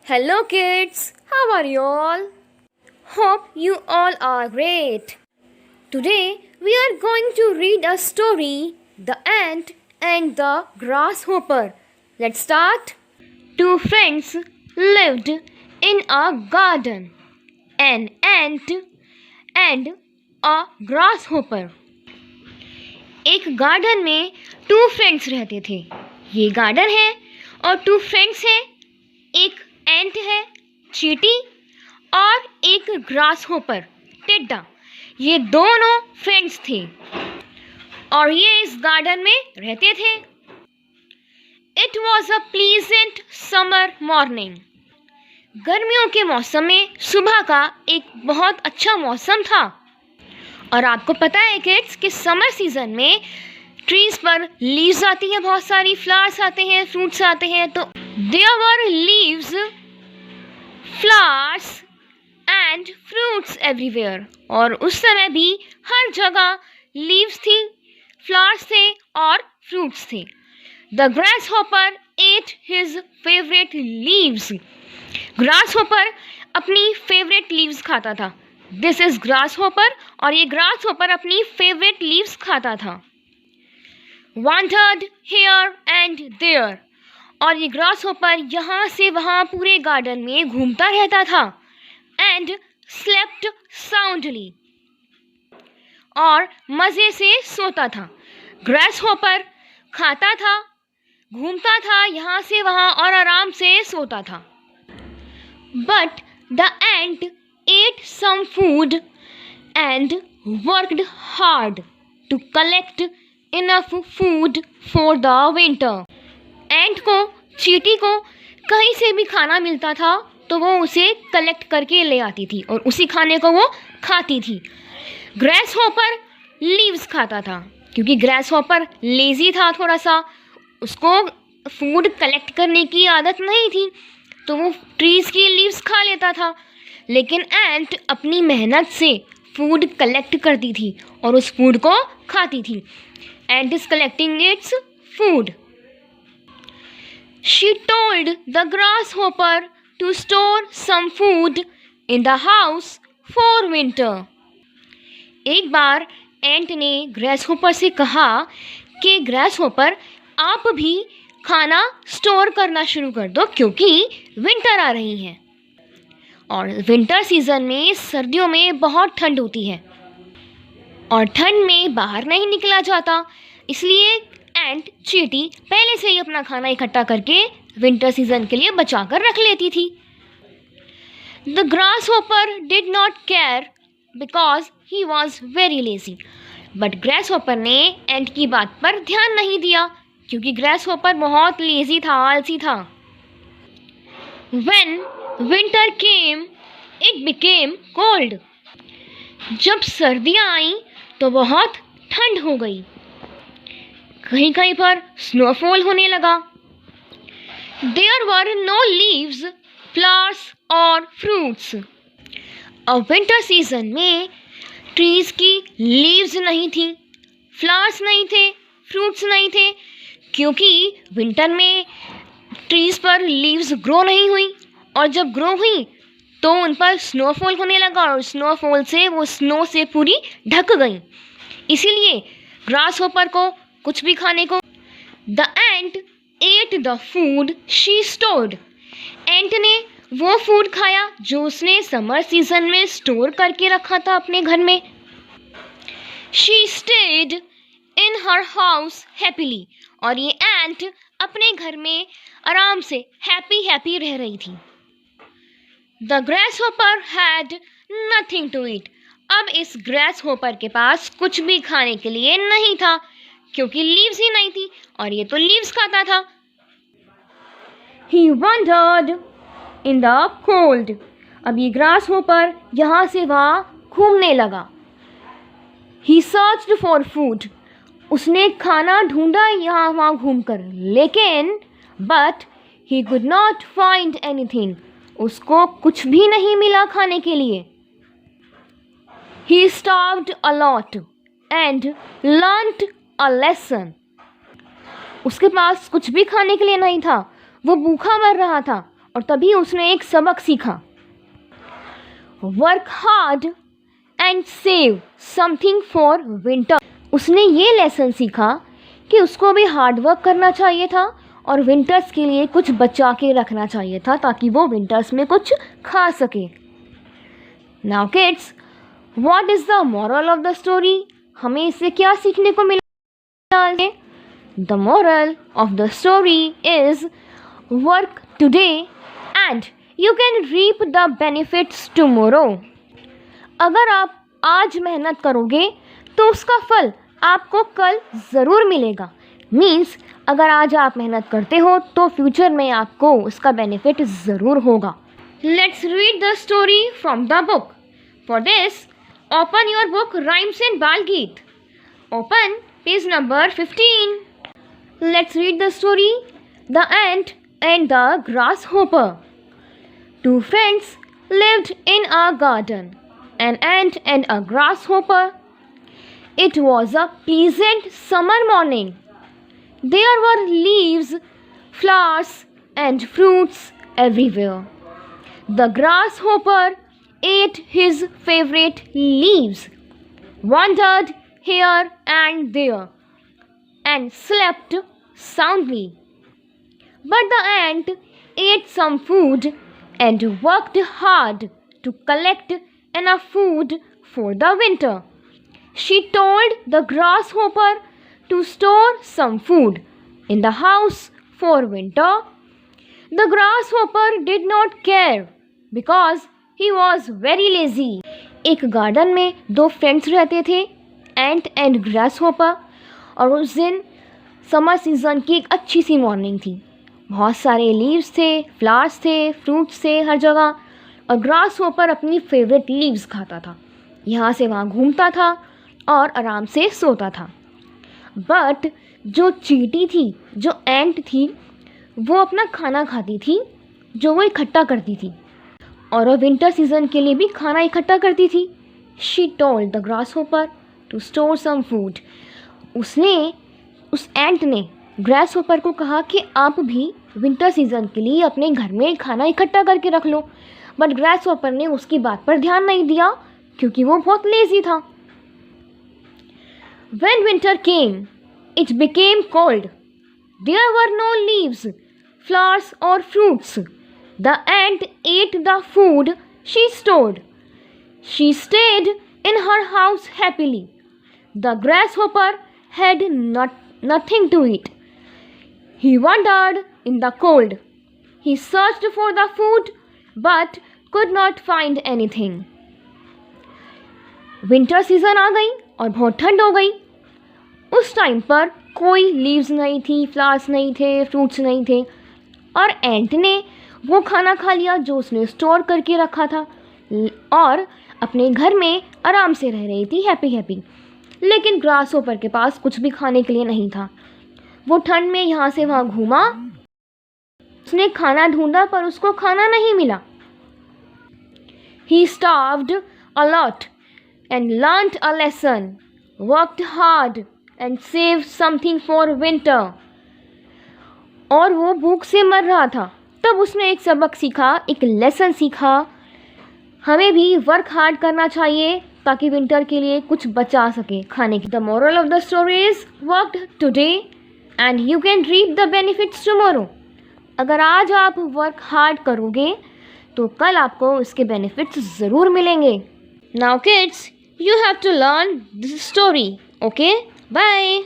Hello kids, how are you all? Hope you all are great. Today we are going to read a story, The Ant and the Grasshopper. Let's start. Two friends lived in a garden, an ant and a grasshopper. एक garden में to friends रहते थे. ये garden है और to friends हैं. एक एंट है चींटी और एक ग्रासहोपर टिड्डा. ये दोनों फ्रेंड्स थे और ये इस गार्डन में रहते थे. It was a pleasant summer morning. गर्मियों के मौसम में सुबह का एक बहुत अच्छा मौसम था. और आपको पता है किड्स कि समर सीजन में ट्रीज पर लीव्स आती है, बहुत सारी फ्लावर्स आते हैं, फ्रूट्स आते हैं. तो there were leaves, flowers and fruits everywhere. और उस समय भी हर जगह लीव्स थी, फ्लावर्स थे और फ्रूट्स थे. The grasshopper at his favourite leaves. Grasshopper अपनी फेवरेट लीव्स खाता था. दिस इज ग्रासहॉपर और ये ग्रासहॉपर अपनी फेवरेट लीव्स खाता था. wandered here and there. और ये ग्रासहॉपर यहाँ से वहाँ पूरे गार्डन में घूमता रहता था. and slept soundly. और मज़े से सोता था. ग्रासहॉपर खाता था, घूमता था यहाँ से वहाँ और आराम से सोता था. but the ant ate some food and worked hard to collect enough food for the winter. एंट को, चींटी को कहीं से भी खाना मिलता था तो वो उसे कलेक्ट करके ले आती थी और उसी खाने को वो खाती थी. ग्रासहॉपर लीव्स खाता था क्योंकि ग्रासहॉपर लेजी था थोड़ा सा. उसको फूड कलेक्ट करने की आदत नहीं थी तो वो ट्रीज़ की लीव्स खा लेता था. लेकिन एंट अपनी मेहनत से फूड कलेक्ट करती थी और उस फूड को खाती थी. Ant is collecting its food. She told the grasshopper to store some food in the house for winter. एक बार एंट ने ग्रासहॉपर से कहा कि ग्रासहॉपर आप भी खाना स्टोर करना शुरू कर दो क्योंकि विंटर आ रही है. और विंटर सीज़न में, सर्दियों में बहुत ठंड होती है और ठंड में बाहर नहीं निकला जाता. इसलिए एंट, चींटी पहले से ही अपना खाना इकट्ठा करके विंटर सीज़न के लिए बचा कर रख लेती थी. The grasshopper did not care because he was very lazy. But grasshopper ने एंट की बात पर ध्यान नहीं दिया क्योंकि ग्रासहॉपर बहुत लेजी था, आलसी था. When winter came, it became cold. जब सर्दियाँ आईं तो बहुत ठंड हो गई. कहीं कहीं पर स्नोफॉल होने लगा. There were no leaves, flowers और fruits. अब विंटर सीजन में ट्रीज की लीव्स नहीं थी, फ्लावर्स नहीं थे, फ्रूट्स नहीं थे क्योंकि विंटर में ट्रीज़ पर लीव्स ग्रो नहीं हुई और जब ग्रो हुई तो उन पर स्नोफॉल होने लगा और स्नोफॉल से वो स्नो से पूरी ढक गई. इसीलिए ग्रासहॉपर को कुछ भी खाने को. The ant ate the food she stored. Ant ने वो फूड खाया जो उसने समर सीजन में स्टोर करके रखा था अपने घर में. She stayed in her house happily. और ये एंट अपने घर में आराम से हैप्पी रह रही थी. The grasshopper had nothing to eat. अब इस ग्रासहॉपर के पास कुछ भी खाने के लिए नहीं था क्योंकि लीव्स ही नहीं थी और ये तो लीव्स खाता था. He wandered in the cold. अब ये ग्रासहॉपर यहाँ से वहाँ घूमने लगा. He searched for food. उसने खाना ढूंढा यहाँ वहाँ घूमकर, लेकिन but he could not find anything. उसको कुछ भी नहीं मिला खाने के लिए. He starved a lot and learned a lesson. उसके पास कुछ भी खाने के लिए नहीं था, वो भूखा मर रहा था और तभी उसने एक सबक सीखा, work hard and save something for winter. उसने ये लेसन सीखा कि उसको भी हार्ड वर्क करना चाहिए था और विंटर्स के लिए कुछ बचा के रखना चाहिए था ताकि वो विंटर्स में कुछ खा सके। Now kids, what is the moral of the story? हमें इससे क्या सीखने को मिला? The moral of the story is work today and you can reap the benefits tomorrow. अगर आप आज मेहनत करोगे तो उसका फल आपको कल ज़रूर मिलेगा। मीन्स अगर आज आप मेहनत करते हो तो फ्यूचर में आपको उसका बेनिफिट ज़रूर होगा। Let's read the story from the book. For this, open your book rhymes and बाल गीत। Open page number 15. Let's read the story, The Ant and the Grasshopper. Two friends lived in a garden, an ant and a grasshopper. It was a pleasant summer morning. There were leaves, flowers, and fruits everywhere. The grasshopper ate his favorite leaves, wandered here and there, and slept soundly. But the ant ate some food and worked hard to collect enough food for the winter. She told the grasshopper to store some food in the house for winter. The grasshopper did not care because he was very lazy. एक garden में दो friends रहते थे, एंट and grasshopper, और उस दिन summer season की एक अच्छी सी मॉर्निंग थी। बहुत सारे लीव्स थे, फ्लावर्स थे, फ्रूट्स थे हर जगह, और ग्रासहॉपर अपनी फेवरेट लीव्स खाता था, यहाँ से वहाँ घूमता था और आराम से सोता था। बट जो चींटी थी, जो एंट थी, वो अपना खाना खाती थी जो वो इकट्ठा करती थी, और वो विंटर सीज़न के लिए भी खाना इकट्ठा करती थी। She told the grasshopper to store some food. उस एंट ने ग्रासहॉपर को कहा कि आप भी विंटर सीज़न के लिए अपने घर में खाना इकट्ठा करके रख लो। बट ग्रासहॉपर ने उसकी बात पर ध्यान नहीं दिया क्योंकि वो बहुत लेज़ी था। When winter came, it became cold. There were no leaves, flowers or fruits. The ant ate the food she stored. She stayed in her house happily. The grasshopper had nothing to eat. He wandered in the cold. He searched for the food but could not find anything. Winter season आ गई और बहुत ठंड हो गई। उस time पर कोई लीव्स नहीं थी, फ्लावर्स नहीं थे, फ्रूट्स नहीं थे, और एंट ने वो खाना खा लिया जो उसने स्टोर करके रखा था और अपने घर में आराम से रह रही थी हैप्पी हैप्पी। लेकिन ग्रासहॉपर के पास कुछ भी खाने के लिए नहीं था। वो ठंड में यहाँ से वहाँ घूमा, उसने खाना ढूंढा पर उसको खाना नहीं मिला। He starved a lot and learnt a lesson, worked hard and saved something for winter. और वो भूख से मर रहा था। तब उसने एक सबक सीखा, एक लेसन सीखा। हमें भी वर्क हार्ड करना चाहिए ताकि विंटर के लिए कुछ बचा सके खाने की। The moral of the story is work today and you can reap the benefits tomorrow. अगर आज आप वर्क हार्ड करोगे तो कल आपको इसके बेनिफिट्स ज़रूर मिलेंगे। Now kids, you have to learn this story. Okay, bye.